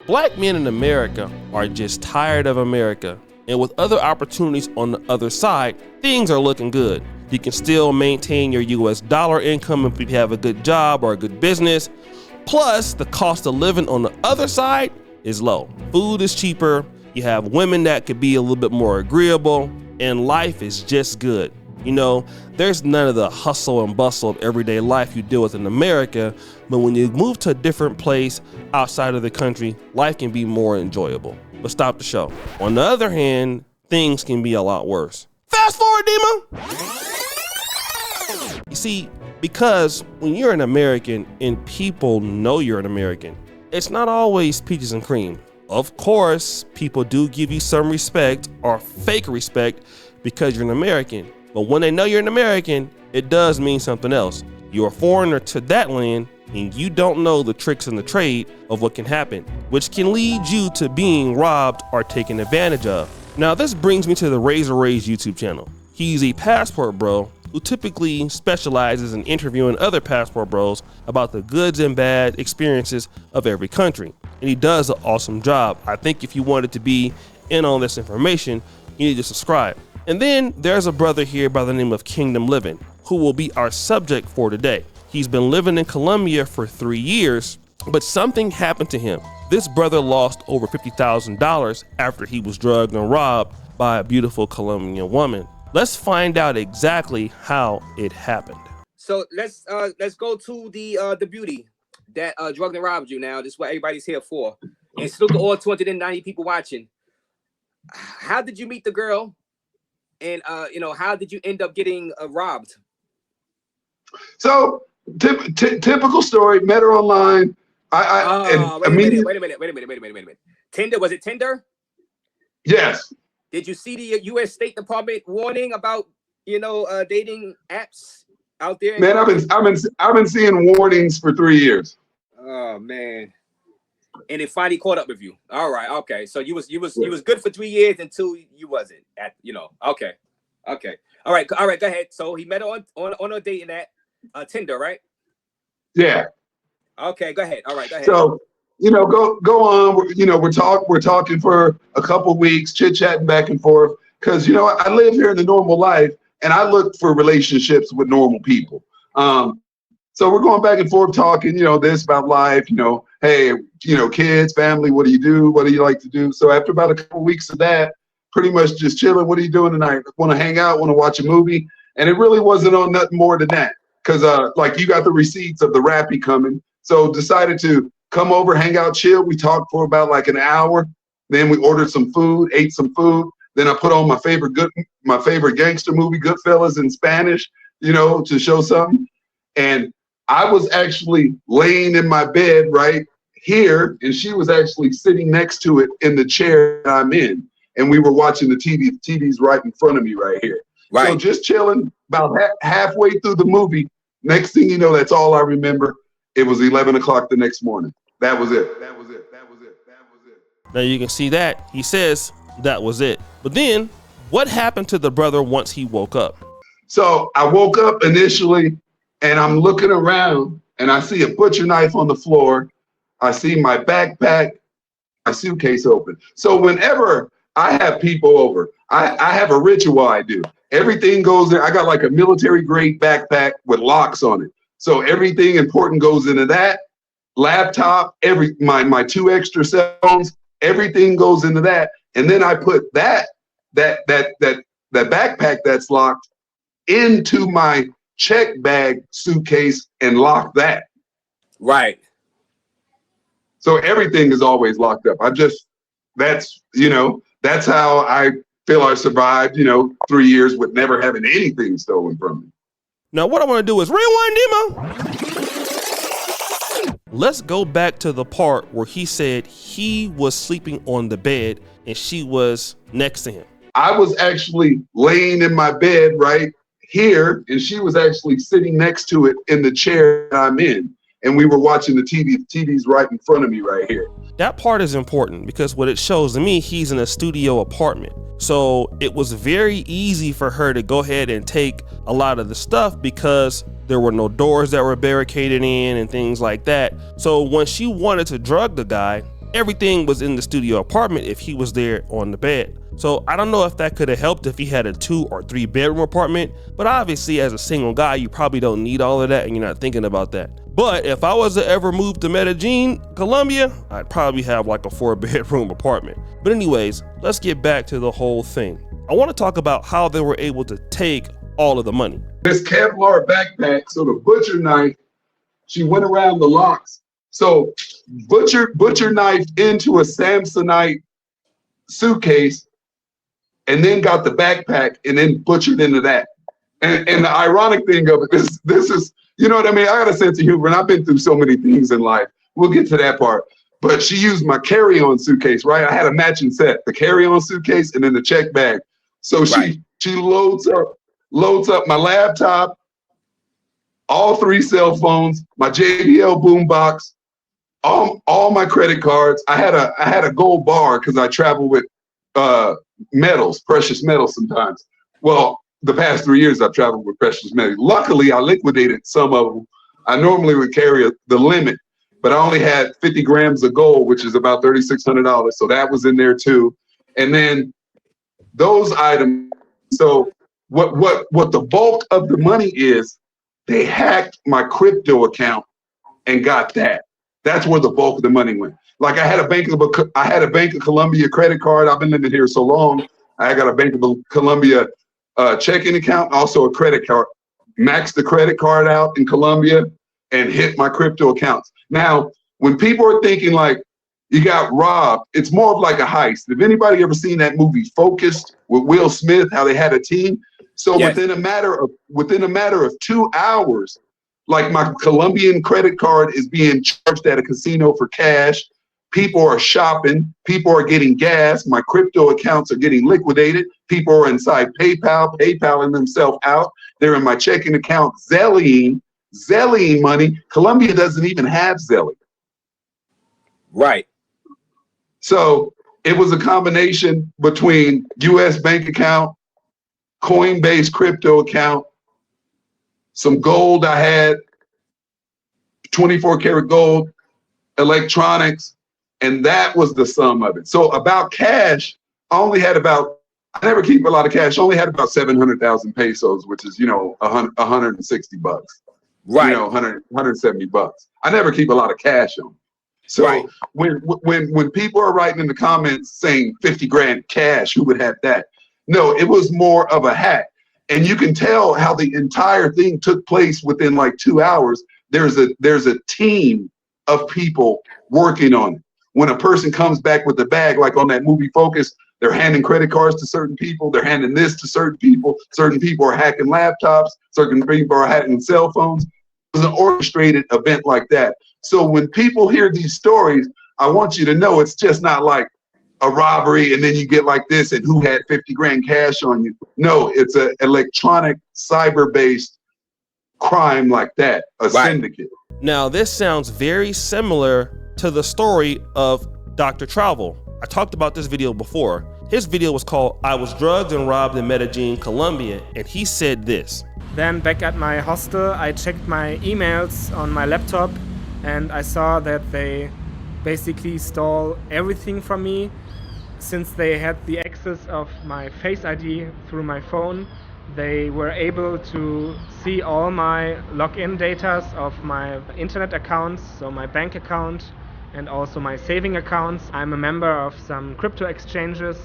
Black men in America are just tired of America, and with other opportunities on the other side, things are looking good. You can still maintain your US dollar income if you have a good job or a good business. Plus, the cost of living on the other side is low. Food is cheaper, you have women that could be a little bit more agreeable, and life is just good. You know, there's none of the hustle and bustle of everyday life you deal with in America, but when you move to a different place outside of the country, life can be more enjoyable. But stop the show. On the other hand, things can be a lot worse. Fast forward, Dima! You see, because when you're an American and people know you're an American, it's not always peaches and cream. Of course, people do give you some respect or fake respect because you're an American. But when they know you're an American, it does mean something else. You're a foreigner to that land and you don't know the tricks in the trade of what can happen, which can lead you to being robbed or taken advantage of. Now, this brings me to the Razor Ray's YouTube channel. He's a passport bro who typically specializes in interviewing other passport bros about the goods and bad experiences of every country. And he does an awesome job. I think if you wanted to be in on this information, you need to subscribe. And then there's a brother here by the name of Kingdom Living, who will be our subject for today. He's been living in Colombia for 3 years, but something happened to him. This brother lost over $50,000 after he was drugged and robbed by a beautiful Colombian woman. Let's find out exactly how it happened. So let's go to the beauty that drugged and robbed you. Now, this is what everybody's here for. And salute to all 290 people watching. How did you meet the girl? And how did you end up getting robbed? So typical story. Met her online. Wait a minute. Tinder, was it Tinder? Yes. Did you see the U.S. State Department warning about dating apps out there? Man, I've been seeing warnings for 3 years. Oh man. And it finally caught up with you. All right, okay. So you was good for 3 years until you wasn't okay. All right, go ahead. So he met her on a dating app, Tinder, right? Yeah. Okay, go ahead. All right, go ahead. So, go on. We're talking for a couple weeks, chit-chatting back and forth. Because, I live here in the normal life and I look for relationships with normal people. So we're going back and forth talking, this about life, hey, kids, family, what do you do? What do you like to do? So after about a couple weeks of that, pretty much just chilling. What are you doing tonight? Want to hang out? Want to watch a movie? And it really wasn't on nothing more than that. Because you got the receipts of the rappy coming. So decided to come over, hang out, chill. We talked for about like an hour. Then we ordered some food, ate some food. Then I put on my favorite gangster movie, Goodfellas, in Spanish, to show something. And I was actually laying in my bed right here, and she was actually sitting next to it in the chair that I'm in. And we were watching the TV. The TV's right in front of me right here. Right. So just chilling, about halfway through the movie. Next thing you know, that's all I remember. It was 11 o'clock the next morning. That was it. Now you can see that. He says that was it. But then what happened to the brother once he woke up? So I woke up initially and I'm looking around and I see a butcher knife on the floor. I see my backpack, my suitcase open. So whenever I have people over, I have a ritual I do. Everything goes there. I got like a military grade backpack with locks on it. So everything important goes into that. Laptop, my 2 extra cell phones, everything goes into that. And then I put that backpack that's locked into my check bag suitcase and lock that. Right. So everything is always locked up. That's how I feel I survived, 3 years with never having anything stolen from me. Now what I want to do is rewind, Demo. Let's go back to the part where he said he was sleeping on the bed and she was next to him. I was actually laying in my bed right here, and she was actually sitting next to it in the chair I'm in. And we were watching the TV. The TV's right in front of me right here. That part is important because what it shows to me, he's in a studio apartment. So it was very easy for her to go ahead and take a lot of the stuff because there were no doors that were barricaded in and things like that. So when she wanted to drug the guy, Everything was in the studio apartment if he was there on the bed. So I don't know if that could have helped if he had a 2 or 3 bedroom apartment, but obviously as a single guy, you probably don't need all of that and you're not thinking about that. But if I was to ever move to Medellin, Colombia, I'd probably have like a 4 bedroom apartment. But anyways, let's get back to the whole thing. I want to talk about how they were able to take all of the money. This Kevlar backpack, so the butcher knife, she went around the locks. So butcher knife into a Samsonite suitcase, and then got the backpack and then butchered into that. And the ironic thing of it, this is, you know what I mean? I got a sense of humor, and I've been through so many things in life. We'll get to that part. But she used my carry-on suitcase, right? I had a matching set, the carry-on suitcase and then the check bag. So she loads up my laptop, all 3 cell phones, my JBL boombox, all my credit cards. I had a gold bar because I travel with metals, precious metals sometimes. Well, the past 3 years I've traveled with precious metals. Luckily, I liquidated some of them. I normally would carry the limit, but I only had 50 grams of gold, which is about $3,600. So that was in there too. And then those items. So what the bulk of the money is, they hacked my crypto account and got that. That's where the bulk of the money went. Like I had a Bank of Colombia credit card. I've been living here so long. I got a Bank of Colombia checking account, also a credit card. Maxed the credit card out in Colombia and hit my crypto accounts. Now, when people are thinking like you got robbed, it's more of like a heist. If anybody ever seen that movie Focused with Will Smith, how they had a team? So yes. within a matter of 2 hours, like my Colombian credit card is being charged at a casino for cash. People are shopping. People are getting gas. My crypto accounts are getting liquidated. People are inside PayPaling themselves out. They're in my checking account, Zellying money. Colombia doesn't even have Zelly. Right. So it was a combination between U.S. bank account, Coinbase crypto account, some gold I had, 24 karat gold, electronics, and that was the sum of it. So about cash, I never keep a lot of cash. I only had about 700,000 pesos, which is, $160. Right. 170 bucks. I never keep a lot of cash on. So right. when people are writing in the comments saying 50 grand cash, who would have that? No, it was more of a hack. And you can tell how the entire thing took place within like 2 hours. There's a team of people working on it. When a person comes back with the bag, like on that movie Focus, they're handing credit cards to certain people. They're handing this to certain people. Certain people are hacking laptops. Certain people are hacking cell phones. It was an orchestrated event like that. So when people hear these stories, I want you to know it's just not like a robbery and then you get like this and who had 50 grand cash on you. No, it's an electronic cyber-based crime like that, a syndicate. Now, this sounds very similar to the story of Dr. Travel. I talked about this video before. His video was called I Was Drugged and Robbed in Medellin, Colombia, and he said this. Then back at my hostel, I checked my emails on my laptop and I saw that they basically stole everything from me. Since they had the access of my Face ID through my phone, they were able to see all my login data of my internet accounts, so my bank account and also my saving accounts. I'm a member of some crypto exchanges.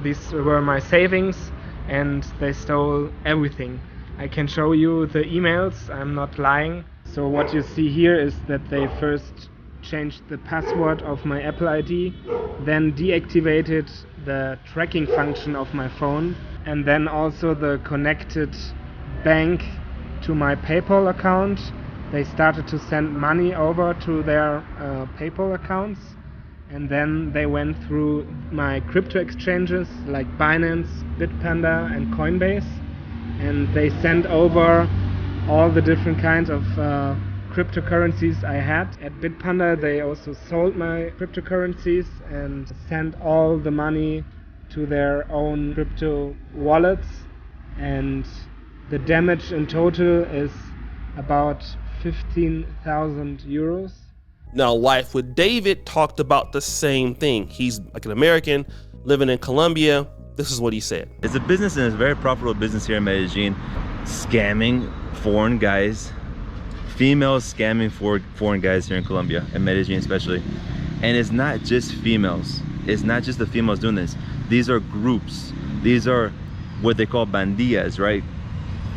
These were my savings and they stole everything. I can show you the emails, I'm not lying. So what you see here is that they first changed the password of my Apple ID, then deactivated the tracking function of my phone, and then also the connected bank to my PayPal account. They started to send money over to their PayPal accounts, and then they went through my crypto exchanges like Binance, Bitpanda and Coinbase, and they sent over all the different kinds of cryptocurrencies I had. At Bitpanda they also sold my cryptocurrencies and sent all the money to their own crypto wallets, and the damage in total is about 15,000 euros. Now, Life with David talked about the same thing. He's like an American living in Colombia. This is what he said. It's a business, and it's a very profitable business here in Medellin, scamming foreign guys, females scamming foreign guys here in Colombia, and Medellin especially. And it's not just females. It's not just the females doing this. These are groups. These are what they call bandillas, right?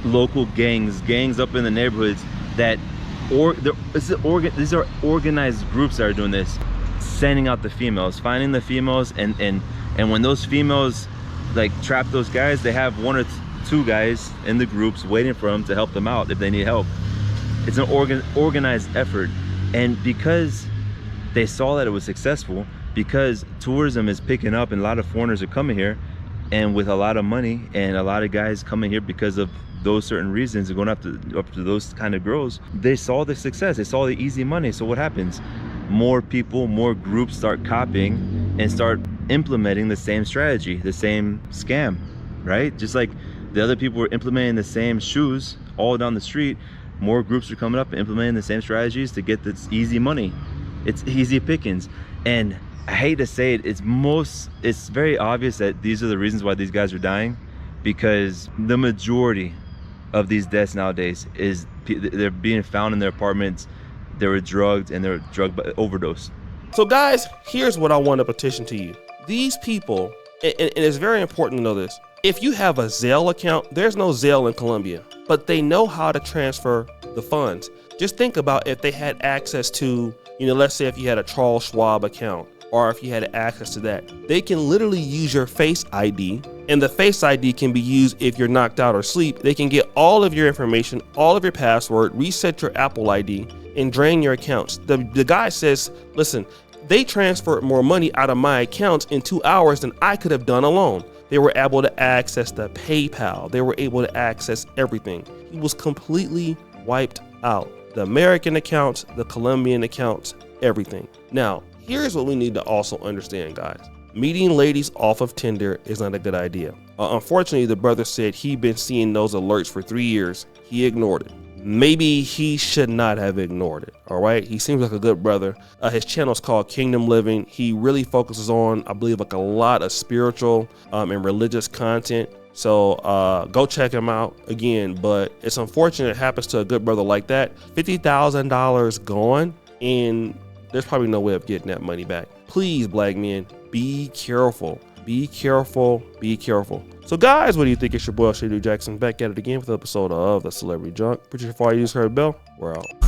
Local gangs up in the neighborhoods that, these are organized groups that are doing this, sending out the females, finding the females, and when those females like trap those guys, they have 1 or 2 guys in the groups waiting for them to help them out if they need help. It's an organized effort. And because they saw that it was successful, because tourism is picking up and a lot of foreigners are coming here, and with a lot of money and a lot of guys coming here because of those certain reasons and going up to those kind of girls, they saw the success, they saw the easy money. So what happens? More people, more groups start copying and start implementing the same strategy, the same scam, right? Just like the other people were implementing the same shoes all down the street, more groups are coming up and implementing the same strategies to get this easy money. It's easy pickings. And I hate to say it, it's very obvious that these are the reasons why these guys are dying, because the majority of these deaths nowadays is they're being found in their apartments, they were drugged, and they're drugged by overdose. So guys, here's what I want to petition to you. These people, and it's very important to know this, if you have a Zelle account, there's no Zelle in Colombia, but they know how to transfer the funds. Just think about if they had access to, let's say if you had a Charles Schwab account, or if you had access to that, they can literally use your Face ID, and the Face ID can be used if you're knocked out or asleep. They can get all of your information, all of your password, reset your Apple ID, and drain your accounts. The guy says, listen, they transferred more money out of my accounts in 2 hours than I could have done alone. They were able to access the PayPal. They were able to access everything. He was completely wiped out. The American accounts, the Colombian accounts, everything. Now, here's what we need to also understand, guys. Meeting ladies off of Tinder is not a good idea. Unfortunately, the brother said he'd been seeing those alerts for 3 years. He ignored it. Maybe he should not have ignored it, all right? He seems like a good brother. His channel is called Kingdom Living. He really focuses on, I believe, like a lot of spiritual and religious content. So go check him out again. But it's unfortunate it happens to a good brother like that. $50,000 gone, and there's probably no way of getting that money back. Please, black men, be careful. Be careful. Be careful. So guys, what do you think? It's your boy Shady Jackson back at it again with an episode of The Celebrity Junk. Pretty sure you just heard the bell. We're out.